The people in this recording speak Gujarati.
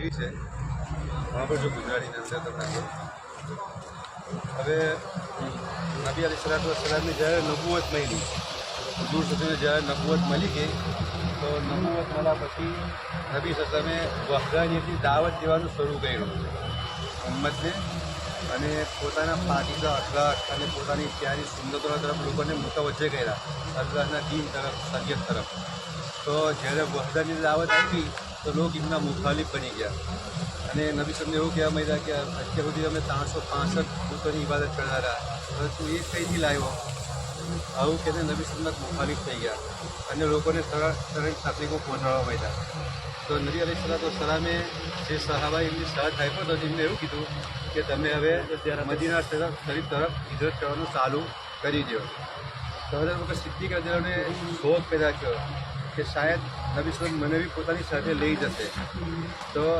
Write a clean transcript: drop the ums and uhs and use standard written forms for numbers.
એવી છે સાંભળજો ગુજરાતીની અંદર તમને કહું. હવે નબી અલીસલાતુ વસ્સલામની જ્યારે નબુવત મળી, હુઝુર સલ્લલ્લાહુ જ્યારે નબુવત મળી ગઈ તો નબુવત મળ્યા પછી નબી સલ્લલ્લાહુ વહદાનિયતની દાવત દેવાનું શરૂ કર્યું ઉમ્મતને, અને પોતાના પાકીઝા અખલાક અને પોતાની પ્યારી સુન્નતો તરફ લોકોને મુતવજ્જહ કર્યા, અલ્લાહના દીન તરફ, શરીયત તરફ. તો જ્યારે વહદાની દાવત આવી તો લોકો એમના મુખાલિફ બની ગયા, અને નબી સલ્લલ્લાહુ એવું કહેવા માંડ્યા કે અત્યાર સુધી અમે 365 બુતોની ઇબાદત કરતા હતા, હવે તું એ કંઈથી લાવ્યો? આવું કહીને નબી સલ્લલ્લાહુ મુખાલિફ થઈ ગયા અને લોકોને સરળ તકલીફો પહોંચાડવા માંડ્યા. તો નબી અલીસલાતુ વસ્સલામે જે સહાબા એમની સાથ આપ્યો તો એમને એવું કીધું કે તમે હવે મદીના શરીફ તરફ હિજરત કરવાનું ચાલુ કરી દો. તો હઝરત બકર સિદ્દીક રઝિયલ્લાહુ અન્હુને શોખ પેદા થયો કે શાયદ નબી સલ્લલ્લાહુ મને બી પોતાની સાથે લઈ જશે. તો